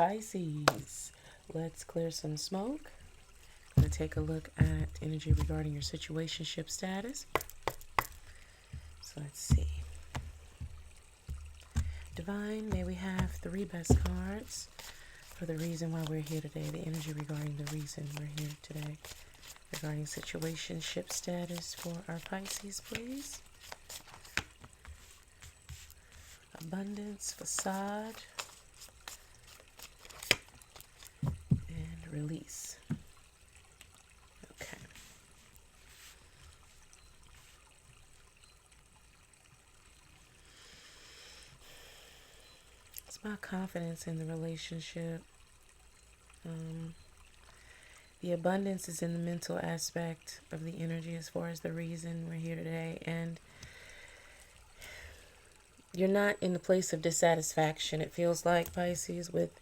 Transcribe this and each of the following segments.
Pisces, let's clear some smoke. I'm going to take a look at energy regarding your situationship status. So let's see. Divine, may we have 3 best cards for the reason why we're here today. The energy regarding the reason we're here today. Regarding situationship status for our Pisces, please. Abundance, facade, and release. Okay. It's about confidence in the relationship. The abundance is in the mental aspect of the energy as far as the reason we're here today. And you're not in the place of dissatisfaction, it feels like, Pisces, with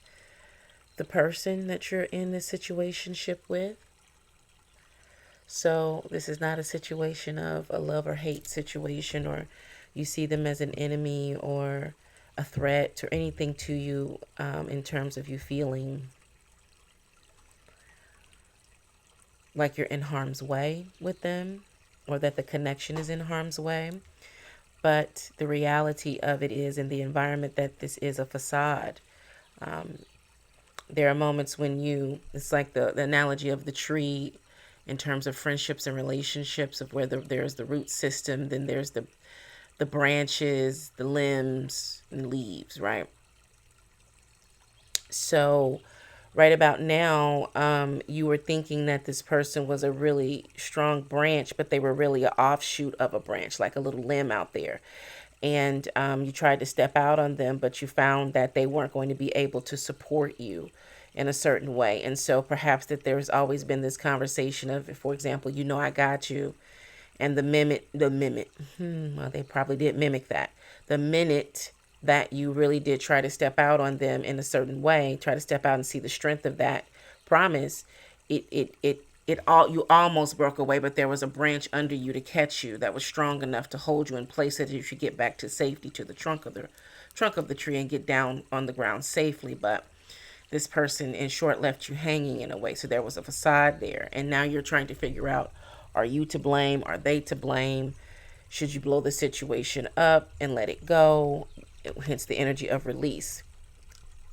the person that you're in this situationship with. So this is not a situation of a love or hate situation, or you see them as an enemy or a threat or anything to you in terms of you feeling like you're in harm's way with them, or that the connection is in harm's way. But the reality of it is, in the environment, that this is a facade. There are moments when it's like the analogy of the tree in terms of friendships and relationships, of where there's the root system, then there's the branches, the limbs, and leaves, right? So right about now, you were thinking that this person was a really strong branch, but they were really an offshoot of a branch, like a little limb out there. And you tried to step out on them, but you found that they weren't going to be able to support you in a certain way. And so perhaps that there's always been this conversation of, for example, I got you. And well, they probably did mimic that. The minute that you really did try to step out on them in a certain way, try to step out and see the strength of that promise, you almost broke away, but there was a branch under you to catch you that was strong enough to hold you in place so that you should get back to safety, to the trunk of the tree, and get down on the ground safely. But this person, in short, left you hanging in a way. So there was a facade there, and now you're trying to figure out, are you to blame? Are they to blame? Should you blow the situation up and let it go? Hence the energy of release.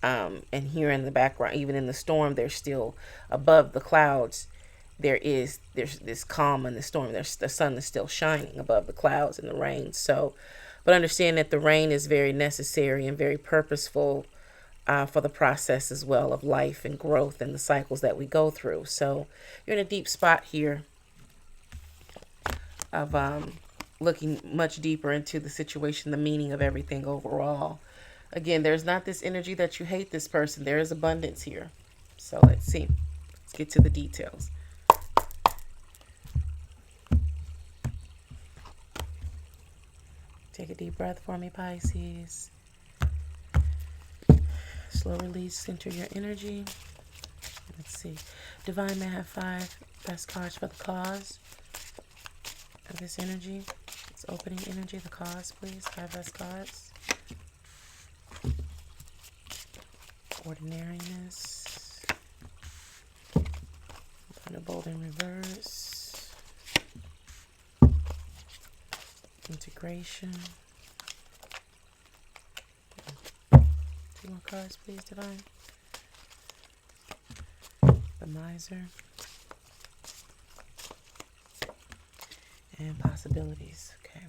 And here in the background, even in the storm, there's still, above the clouds, there's this calm in the storm. The sun is still shining above the clouds and the rain. So, but understand that the rain is very necessary and very purposeful for the process as well of life and growth and the cycles that we go through. So you're in a deep spot here of looking much deeper into the situation, the meaning of everything overall. Again, there's not this energy that you hate this person. There is abundance here. So let's see. Let's get to the details. Take a deep breath for me, Pisces. Slow release into your energy. Let's see. Divine, may I have 5 best cards for the cause of this energy. It's opening energy, the cause, please. 5 best cards. Ordinariness. Thunderbolt in reverse. Integration. 2 more cards, please, Divine. The Miser. And possibilities. Okay.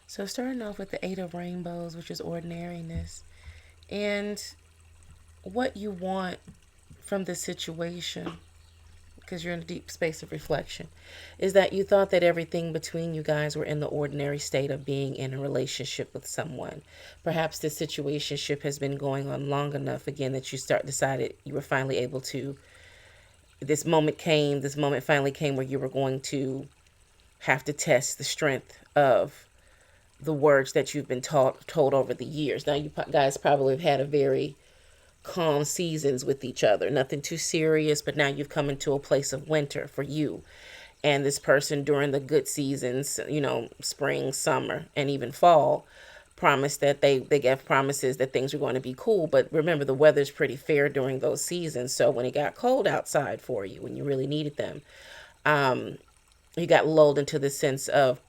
So starting off with the 8 of Rainbows, which is ordinariness, and what you want from the situation, because you're in a deep space of reflection, is that you thought that everything between you guys were in the ordinary state of being in a relationship with someone. Perhaps this situationship has been going on long enough, again, that you decided you were finally able to, this moment finally came where you were going to have to test the strength of the words that you've been told over the years. Now, you guys probably have had a very calm seasons with each other, nothing too serious, but now you've come into a place of winter for you. And this person during the good seasons, spring, summer, and even fall, promised that they gave promises that things were going to be cool. But remember, the weather's pretty fair during those seasons. So when it got cold outside for you, when you really needed them, you got lulled into the sense of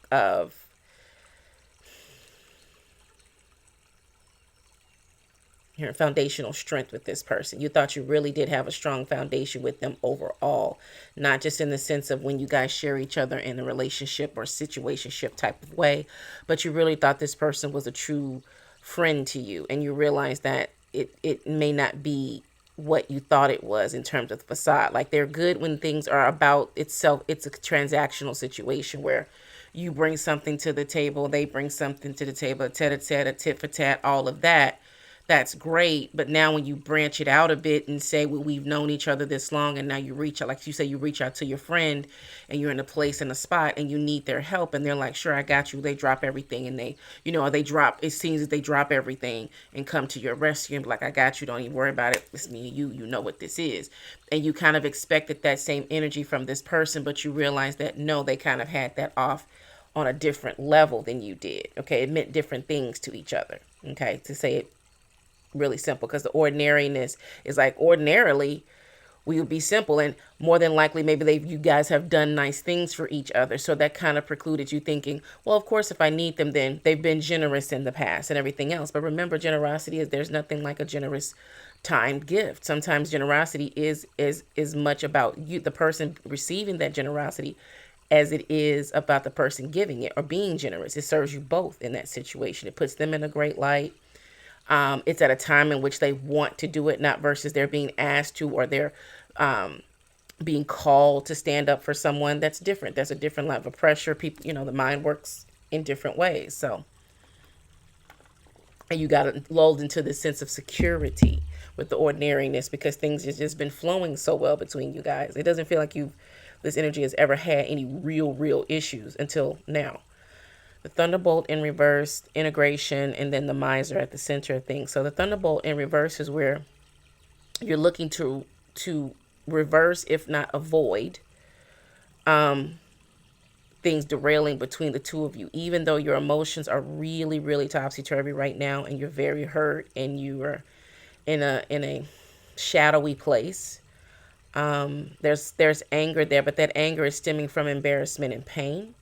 your foundational strength with this person. You thought you really did have a strong foundation with them overall, not just in the sense of when you guys share each other in a relationship or situationship type of way, but you really thought this person was a true friend to you, and you realize that it may not be what you thought it was in terms of the facade. Like, they're good when things are about itself. It's a transactional situation where you bring something to the table, they bring something to the table, a tete-a-tete, a tit for tat, all of that. That's great. But now when you branch it out a bit and say, well, we've known each other this long, and now you reach out, like you say, you reach out to your friend and you're in a place, in a spot, and you need their help, and they're like, sure, I got you. They drop everything, and it seems that they drop everything and come to your rescue and be like, I got you. Don't even worry about it. It's me and you know what this is. And you kind of expected that same energy from this person, but you realize that no, they kind of had that off on a different level than you did. Okay. It meant different things to each other. Okay. To say it really simple, because the ordinariness is like, ordinarily we would be simple, and more than likely maybe you guys have done nice things for each other, so that kind of precluded you thinking, well, of course, if I need them, then they've been generous in the past and everything else. But remember, generosity is, there's nothing like a generous timed gift. Sometimes generosity is as much about you, the person receiving that generosity, as it is about the person giving it or being generous. It serves you both in that situation. It puts them in a great light. It's at a time in which they want to do it, not versus they're being asked to, or they're being called to stand up for someone. That's different. There's a different level of pressure. People, the mind works in different ways. So, and you got lulled into this sense of security with the ordinariness, because things have just been flowing so well between you guys. It doesn't feel like this energy has ever had any real issues until now. The Thunderbolt in reverse, integration, and then the Miser at the center of things. So the Thunderbolt in reverse is where you're looking to reverse, if not avoid, things derailing between the two of you. Even though your emotions are really topsy-turvy right now, and you're very hurt, and you are in a shadowy place. There's anger there, but that anger is stemming from embarrassment and pain.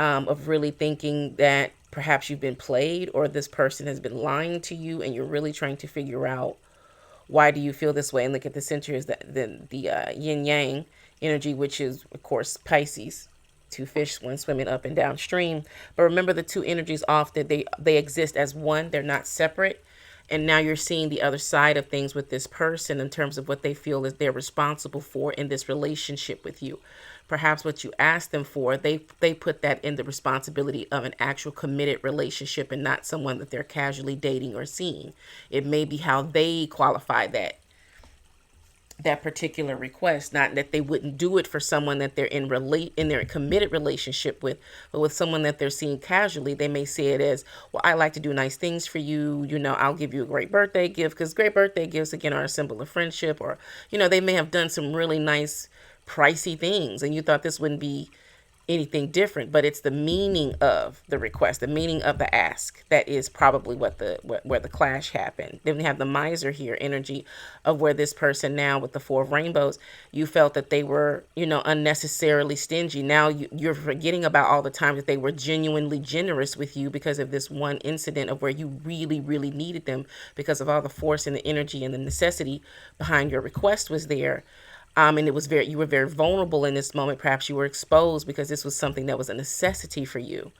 Of really thinking that perhaps you've been played, or this person has been lying to you, and you're really trying to figure out, why do you feel this way? And look at the center is the yin yang energy, which is, of course, Pisces, two fish, one swimming up and downstream. But remember, the two energies often they exist as one. They're not separate. And now you're seeing the other side of things with this person in terms of what they feel is they're responsible for in this relationship with you. Perhaps what you asked them for, they put that in the responsibility of an actual committed relationship, and not someone that they're casually dating or seeing. It may be how they qualify that particular request, not that they wouldn't do it for someone that they're in their committed relationship with, but with someone that they're seeing casually, they may see it as, well, I like to do nice things for you. I'll give you a great birthday gift, because great birthday gifts, again, are a symbol of friendship. Or, they may have done some really nice, pricey things, and you thought this wouldn't be anything different, but it's the meaning of the request, the meaning of the ask, that is probably where the clash happened. Then we have the Miser here, energy of where this person now, with the Four of Rainbows, you felt that they were, unnecessarily stingy. Now you're forgetting about all the times that they were genuinely generous with you, because of this one incident of where you really needed them, because of all the force and the energy and the necessity behind your request was there. And you were very vulnerable in this moment. Perhaps you were exposed because this was something that was a necessity for you,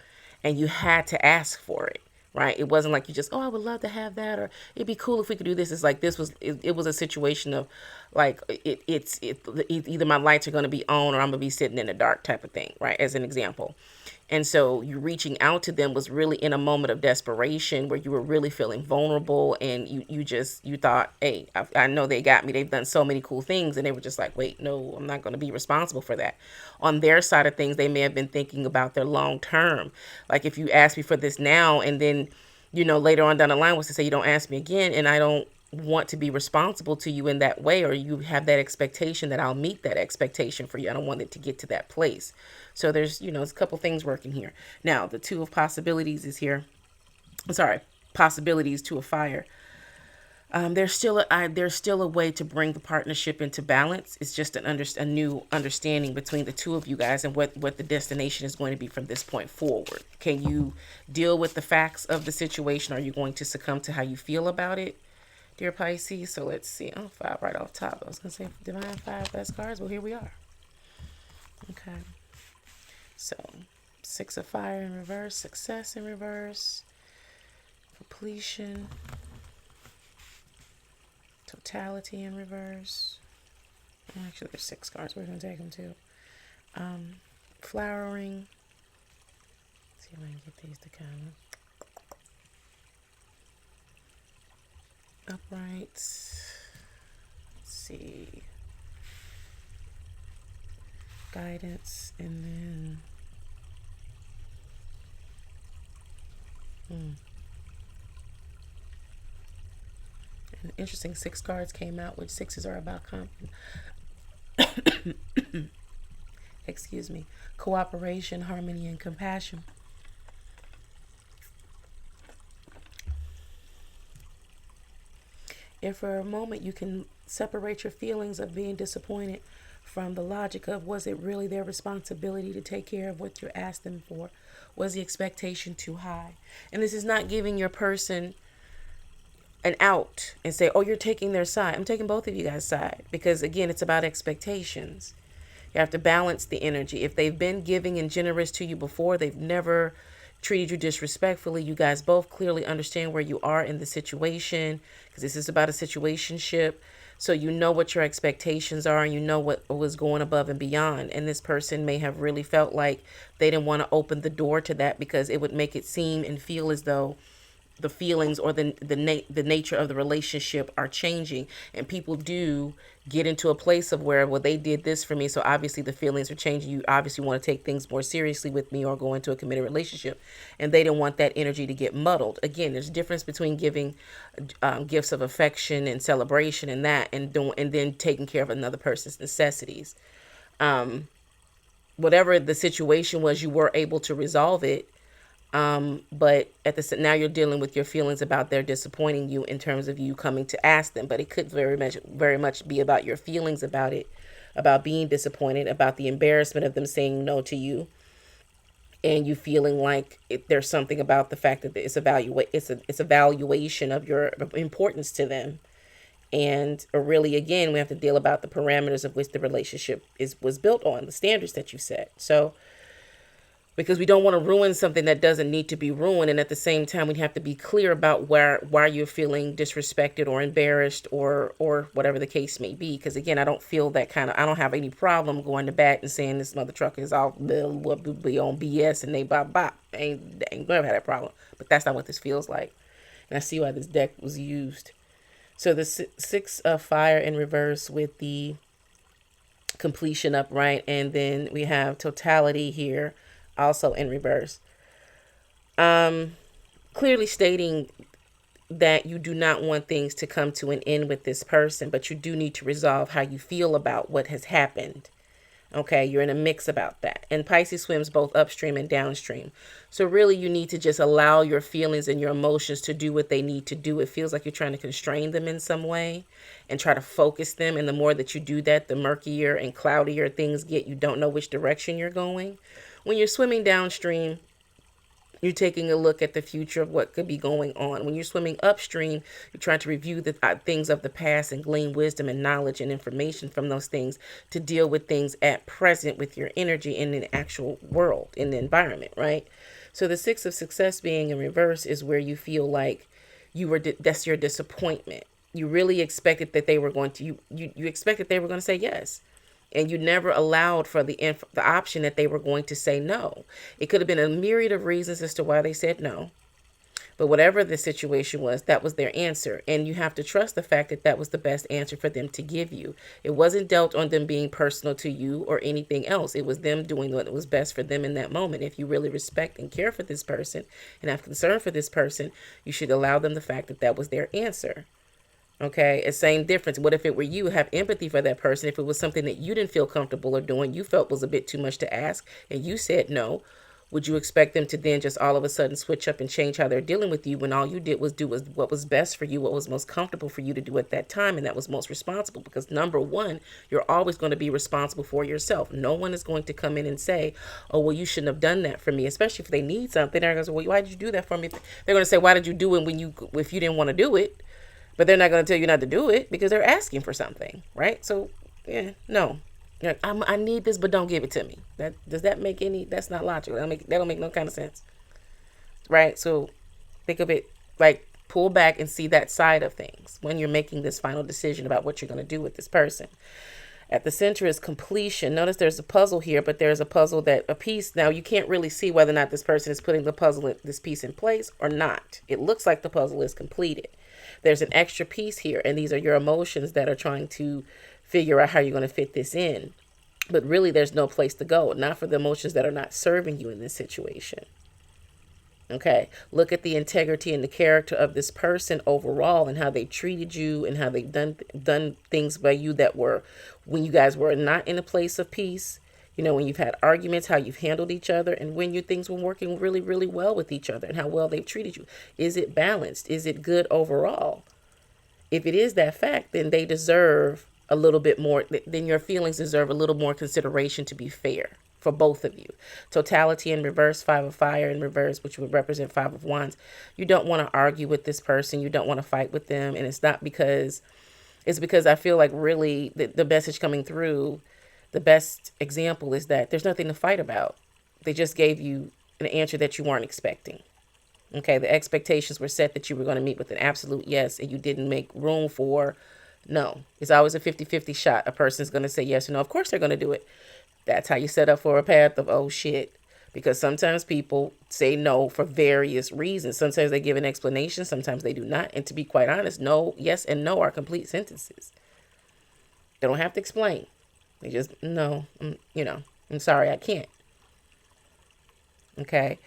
and you had to ask for it, right? It wasn't like you just, oh, I would love to have that, or it'd be cool if we could do this. It's like, it was a situation of like, it's either my lights are going to be on, or I'm going to be sitting in the dark type of thing, right? As an example. And so you reaching out to them was really in a moment of desperation where you were really feeling vulnerable, and you thought, hey, I know they got me. They've done so many cool things. And they were just like, wait, no, I'm not going to be responsible for that. On their side of things, they may have been thinking about their long term. Like, if you ask me for this now, and then, later on down the line was to say, you don't ask me again, and I don't want to be responsible to you in that way, or you have that expectation that I'll meet that expectation for you. I don't want it to get to that place. So there's, there's a couple things working here. Now, the two of possibilities is here. I'm sorry, possibilities, two of fire. There's still a way to bring the partnership into balance. It's just a new understanding between the two of you guys, and what the destination is going to be from this point forward. Can you deal with the facts of the situation? Are you going to succumb to how you feel about it, dear Pisces? So let's see. Oh, five right off top. I was going to say divine five best cards. Well, here we are. Okay. So, six of fire in reverse, success in reverse, completion, totality in reverse. Actually, there's six cards. We're going to take them too. Flowering. Let's see if I can get these to kind of upright. Let's see. Guidance, and then an interesting six cards came out, which sixes are about excuse me, cooperation, harmony, and compassion. If for a moment you can separate your feelings of being disappointed from the logic of, was it really their responsibility to take care of what you asked them for? Was the expectation too high? And this is not giving your person an out and say, oh, you're taking their side. I'm taking both of you guys' side, because again, it's about expectations. You have to balance the energy. If they've been giving and generous to you before, they've never treated you disrespectfully, you guys both clearly understand where you are in the situation, because this is about a situationship. So you know what your expectations are, and you know what was going above and beyond. And this person may have really felt like they didn't want to open the door to that, because it would make it seem and feel as though the feelings or the nature of the relationship are changing. And people do get into a place of where, well, they did this for me, so obviously the feelings are changing. You obviously want to take things more seriously with me, or go into a committed relationship. And they don't want that energy to get muddled. Again, there's a difference between giving gifts of affection and celebration and that, and then taking care of another person's necessities. Whatever the situation was, you were able to resolve it. But now you're dealing with your feelings about their disappointing you in terms of you coming to ask them. But it could very much be about your feelings about it, about being disappointed, about the embarrassment of them saying no to you, and you feeling like there's something about the fact that it's a valuation of your importance to them. And really, again, we have to deal about the parameters of which the relationship was built on, the standards that you set. So, because we don't want to ruin something that doesn't need to be ruined. And at the same time, we have to be clear about why you're feeling disrespected or embarrassed, or whatever the case may be. Because again, I don't have any problem going to bat and saying this mother trucker is all be on BS and they bop. I ain't never had that problem. But that's not what this feels like. And I see why this deck was used. So the six of fire in reverse with the completion upright. And then we have totality here, also in reverse. Clearly stating that you do not want things to come to an end with this person, but you do need to resolve how you feel about what has happened. Okay, you're in a mix about that. And Pisces swims both upstream and downstream. So really, you need to just allow your feelings and your emotions to do what they need to do. It feels like you're trying to constrain them in some way and try to focus them. And the more that you do that, the murkier and cloudier things get. You don't know which direction you're going. When you're swimming downstream, you're taking a look at the future of what could be going on. When you're swimming upstream, you're trying to review the things of the past and glean wisdom and knowledge and information from those things to deal with things at present with your energy in the actual world, in the environment, right? So the six of success being in reverse is where you feel like that's your disappointment. You really expected that they were going to, you expected they were going to say yes. And you never allowed for the option that they were going to say no. It could have been a myriad of reasons as to why they said no. But whatever the situation was, that was their answer. And you have to trust the fact that that was the best answer for them to give you. It wasn't dealt on them being personal to you or anything else. It was them doing what was best for them in that moment. If you really respect and care for this person and have concern for this person, you should allow them the fact that that was their answer. Okay, it's same difference. What if it were you? Have empathy for that person. If it was something that you didn't feel comfortable or doing, you felt was a bit too much to ask, and you said no, would you expect them to then just all of a sudden switch up and change how they're dealing with you when all you did was do was what was best for you, what was most comfortable for you to do at that time, and that was most responsible? Because number one, you're always going to be responsible for yourself. No one is going to come in and say, oh, well, you shouldn't have done that for me, especially if they need something. They're going to say, well, why did you do that for me? They're going to say, why did you do it if you didn't want to do it? But they're not going to tell you not to do it because they're asking for something, right? So, yeah, no. Like, I need this, but don't give it to me. Does that make any? That's not logical. That don't make no kind of sense, right? So, think of it like pull back and see that side of things when you're making this final decision about what you're going to do with this person. At the center is completion. Notice there's a puzzle here, but there's a puzzle a piece. Now you can't really see whether or not this person is putting this piece in place or not. It looks like the puzzle is completed. There's an extra piece here, and these are your emotions that are trying to figure out how you're going to fit this in. But really, there's no place to go, not for the emotions that are not serving you in this situation. Okay, look at the integrity and the character of this person overall and how they treated you and how they've done things by you that were when you guys were not in a place of peace. You know, when you've had arguments, how you've handled each other, and when your things were working really, really well with each other and how well they've treated you. Is it balanced? Is it good overall? If it is that fact, then they deserve a little bit more, then your feelings deserve a little more consideration to be fair for both of you. Totality in reverse, 5 of fire in reverse, which would represent 5 of wands. You don't want to argue with this person. You don't want to fight with them. And it's because I feel like really the message coming through, the best example is that there's nothing to fight about. They just gave you an answer that you weren't expecting. Okay, the expectations were set that you were going to meet with an absolute yes, and you didn't make room for no. It's always a 50-50 shot. A person's going to say yes or no. Of course they're going to do it. That's how you set up for a path of, oh, shit. Because sometimes people say no for various reasons. Sometimes they give an explanation. Sometimes they do not. And to be quite honest, no, yes, and no are complete sentences. They don't have to explain. They just, no, I'm sorry, I can't. Okay.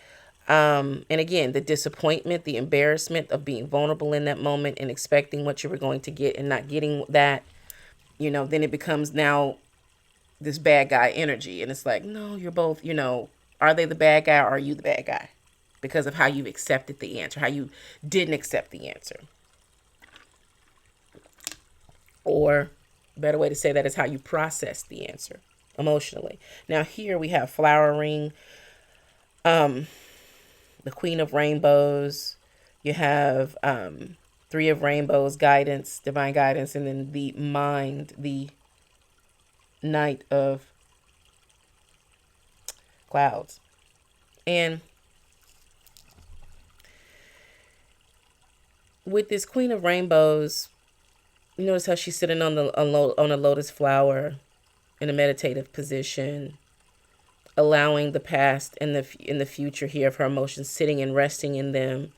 And again, the disappointment, the embarrassment of being vulnerable in that moment and expecting what you were going to get and not getting that, then it becomes now this bad guy energy. And it's like, no, you're both, are they the bad guy or are you the bad guy? Because of how you've accepted the answer, how you didn't accept the answer. Or a better way to say that is how you process the answer emotionally. Now here we have flowering, the Queen of Rainbows. You have 3 of Rainbows, guidance, divine guidance, and then the mind, the Knight of Clouds. And with this Queen of Rainbows, you notice how she's sitting on a lotus flower in a meditative position, allowing the past and the future here of her emotions, sitting and resting in them,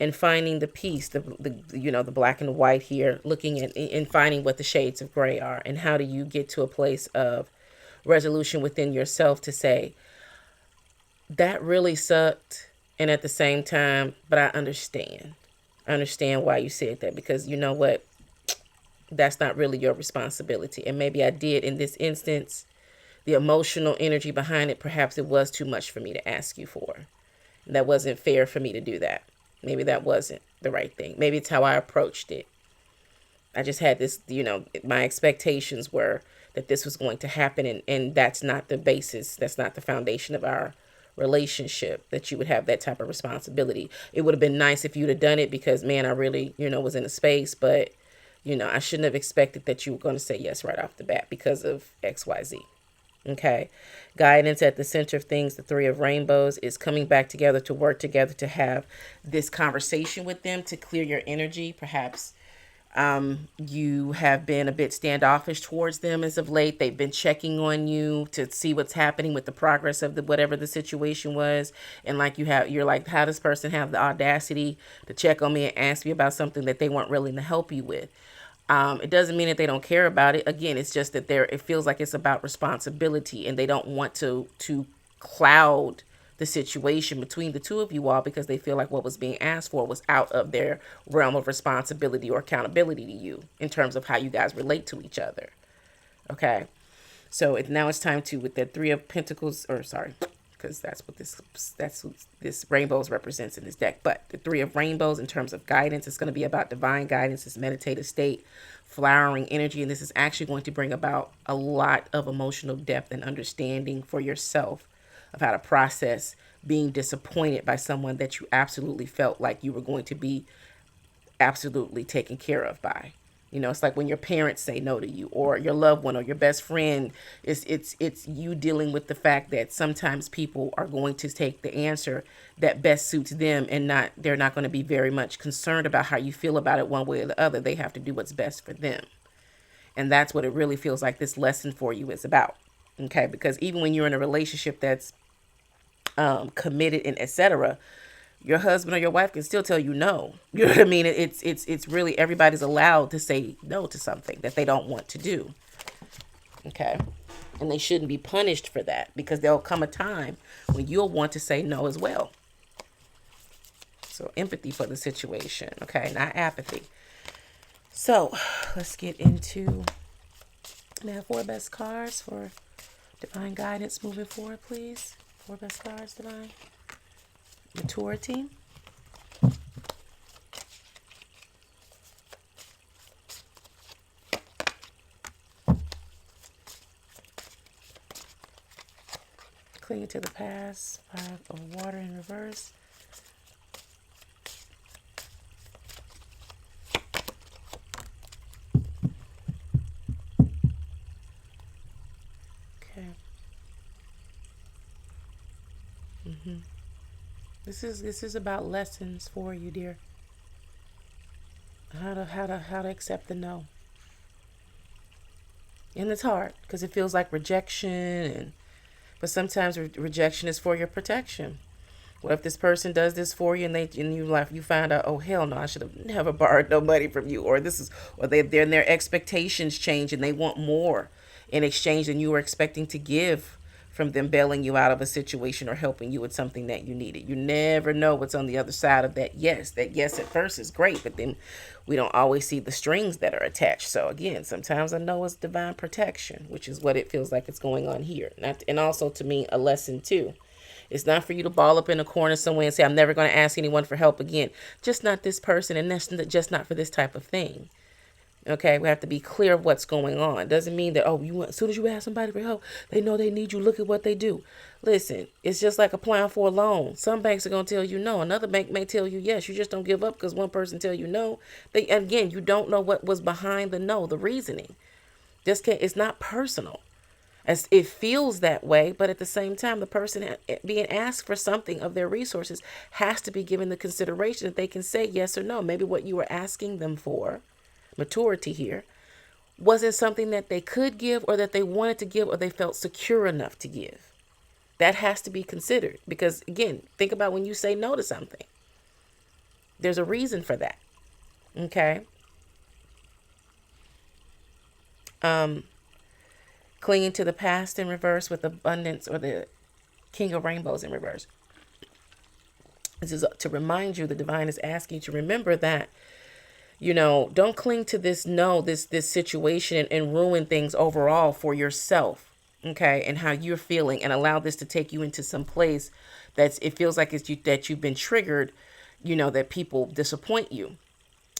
and finding the peace, the black and white here, looking at and finding what the shades of gray are, and how do you get to a place of resolution within yourself to say, that really sucked, and at the same time, but I understand. I understand why you said that, because you know what? That's not really your responsibility. And maybe I did in this instance. The emotional energy behind it, perhaps it was too much for me to ask you for. That wasn't fair for me to do that. Maybe that wasn't the right thing. Maybe it's how I approached it. I just had this, my expectations were that this was going to happen, and that's not the basis. That's not the foundation of our relationship, that you would have that type of responsibility. It would have been nice if you'd have done it because, man, I really, was in a space, but, I shouldn't have expected that you were going to say yes right off the bat because of XYZ. Okay. Guidance at the center of things, the 3 of Rainbows, is coming back together to work together to have this conversation with them to clear your energy. Perhaps You have been a bit standoffish towards them as of late. They've been checking on you to see what's happening with the progress of the whatever the situation was. And like you're like, how does this person have the audacity to check on me and ask me about something that they weren't willing to help you with? It doesn't mean that they don't care about it. Again, it's just that it feels like it's about responsibility, and they don't want to cloud the situation between the two of you all because they feel like what was being asked for was out of their realm of responsibility or accountability to you in terms of how you guys relate to each other. Okay. So now it's time to, with the Three of Pentacles, or sorry, because that's what this rainbows represents in this deck. But the Three of Rainbows, in terms of guidance, it's going to be about divine guidance, this meditative state, flowering energy, and this is actually going to bring about a lot of emotional depth and understanding for yourself of how to process being disappointed by someone that you absolutely felt like you were going to be absolutely taken care of by. You know, it's like when your parents say no to you, or your loved one, or your best friend. It's you dealing with the fact that sometimes people are going to take the answer that best suits them, and they're not going to be very much concerned about how you feel about it one way or the other. They have to do what's best for them. And that's what it really feels like this lesson for you is about. Okay, because even when you're in a relationship that's committed and etc., your husband or your wife can still tell you no. You know what I mean? It's really, everybody's allowed to say no to something that they don't want to do. Okay. And they shouldn't be punished for that, because there'll come a time when you'll want to say no as well. So empathy for the situation. Okay. Not apathy. So let's get into, may I have 4 best cards for divine guidance moving forward, please? 4 best cards, divine. Maturity. Clinging to the past. 5 of water in reverse. Okay. This is about lessons for you, dear. How to accept the no. And it's hard because it feels like rejection, but sometimes rejection is for your protection. What if this person does this for you, and you find out, oh hell no, I should have never borrowed no money from you, or their expectations change and they want more in exchange than you were expecting to give from them bailing you out of a situation or helping you with something that you needed. You never know what's on the other side of that yes. That yes at first is great, but then we don't always see the strings that are attached. So again, sometimes I know it's divine protection, which is what it feels like it's going on here. And also to me, a lesson too. It's not for you to ball up in a corner somewhere and say, I'm never going to ask anyone for help again. Just not this person, and that's just not for this type of thing. Okay, we have to be clear of what's going on. Doesn't mean that, as soon as you ask somebody for help, they know they need you. Look at what they do. Listen, it's just like applying for a loan. Some banks are going to tell you no. Another bank may tell you yes. You just don't give up because one person tell you no. Again, you don't know what was behind the no, the reasoning. It's not personal. As it feels that way, but at the same time, the person being asked for something of their resources has to be given the consideration that they can say yes or no. Maybe what you were asking them for, maturity here, wasn't something that they could give, or that they wanted to give, or they felt secure enough to give. That has to be considered, because again, think about when you say no to something. There's a reason for that. Okay. Clinging to the past in reverse with abundance, or the King of Rainbows in reverse. This is to remind you, the divine is asking you to remember that, don't cling to this situation and ruin things overall for yourself. Okay. And how you're feeling, and allow this to take you into some place it feels like that you've been triggered, that people disappoint you.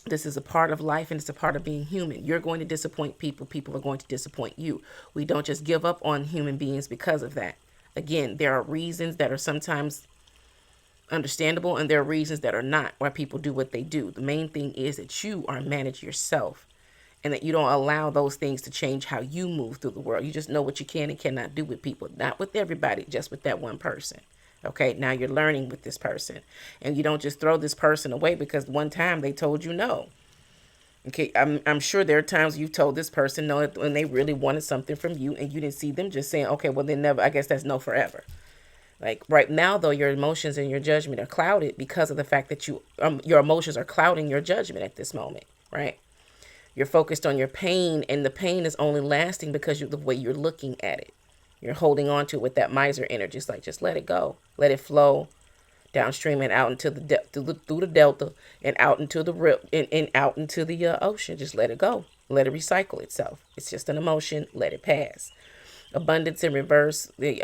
This is a part of life, and it's a part of being human. You're going to disappoint people. People are going to disappoint you. We don't just give up on human beings because of that. Again, there are reasons that are sometimes understandable, and there are reasons that are not, why people do what they do. The main thing is that you are manage yourself, and that you don't allow those things to change how you move through the world. You just know what you can and cannot do with people. Not with everybody, just with that one person. Okay, now you're learning with this person, and you don't just throw this person away because one time they told you no. Okay, I'm sure there are times you've told this person no when they really wanted something from you and you didn't see them, just saying, okay, well, then never, I guess that's no forever. Like right now, though, your emotions and your judgment are clouded because of the fact that your emotions are clouding your judgment at this moment, right? You're focused on your pain, and the pain is only lasting because of the way you're looking at it. You're holding on to it with that miser energy. It's like, just let it go, let it flow downstream and out into through the delta and out into the and out into the ocean. Just let it go. Let it recycle itself. It's just an emotion. Let it pass. Abundance in reverse. The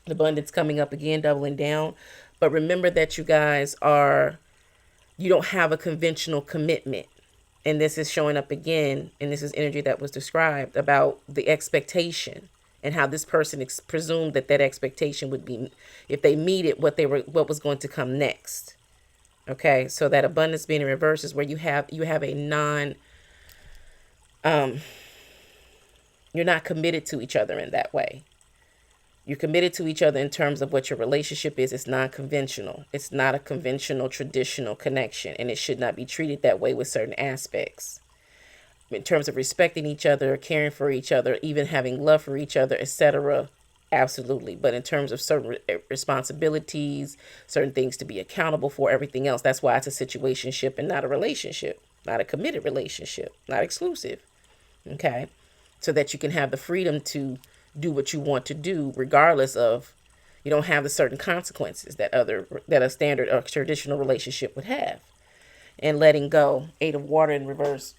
abundance coming up again, doubling down. But remember that you don't have a conventional commitment. And this is showing up again, and this is energy that was described about the expectation and how this person presumed that expectation would be, if they meet it, what was going to come next. Okay, so that abundance being in reverse is where you have a you're not committed to each other in that way. You're committed to each other in terms of what your relationship is. It's non-conventional. It's not a conventional, traditional connection, and it should not be treated that way with certain aspects. In terms of respecting each other, caring for each other, even having love for each other, etc., absolutely. But in terms of certain responsibilities, certain things to be accountable for, everything else, that's why it's a situationship and not a relationship, not a committed relationship, not exclusive. Okay, so that you can have the freedom to do what you want to do, regardless of, you don't have the certain consequences that a standard or traditional relationship would have. And letting go, 8 of water in reverse,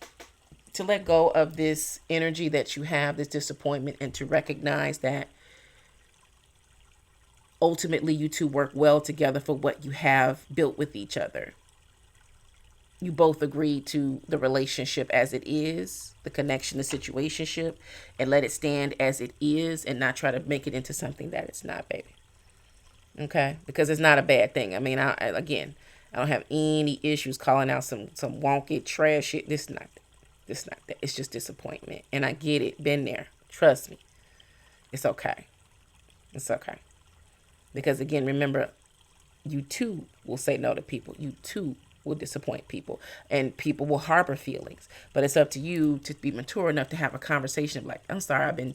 to let go of this energy that you have, this disappointment, and to recognize that ultimately you two work well together for what you have built with each other. You both agree to the relationship as it is, the connection, the situationship, and let it stand as it is and not try to make it into something that it's not, baby. Okay? Because it's not a bad thing. I mean, I don't have any issues calling out some wonky trash shit. This is not that. It's just disappointment. And I get it. Been there. Trust me. It's okay. It's okay. Because again, remember, you too will say no to people. You too will disappoint people, and people will harbor feelings, but it's up to you to be mature enough to have a conversation like, I'm sorry, I've been,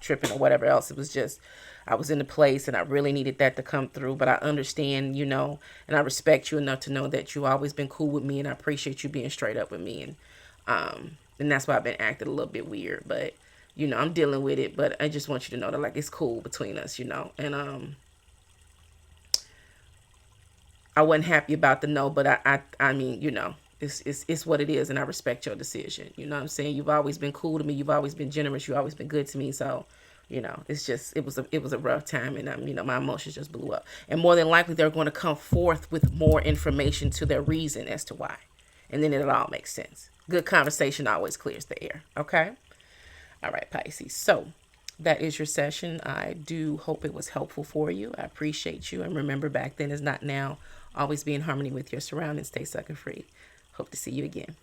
tripping or whatever else. It was just, I was in a place and I really needed that to come through, but I understand, and I respect you enough to know that you've always been cool with me, and I appreciate you being straight up with me. And that's why I've been acting a little bit weird, but I'm dealing with it, but I just want you to know that, like, it's cool between us, and I wasn't happy about the no, but I mean, it's what it is, and I respect your decision. You know what I'm saying? You've always been cool to me. You've always been generous. You've always been good to me. So, it's just, it was a rough time, and my emotions just blew up. And more than likely, they're going to come forth with more information to their reason as to why, and then it'll all make sense. Good conversation always clears the air. Okay. All right, Pisces. So that is your session. I do hope it was helpful for you. I appreciate you. And remember, back then is not now. Always be in harmony with your surroundings. Stay sucker free. Hope to see you again.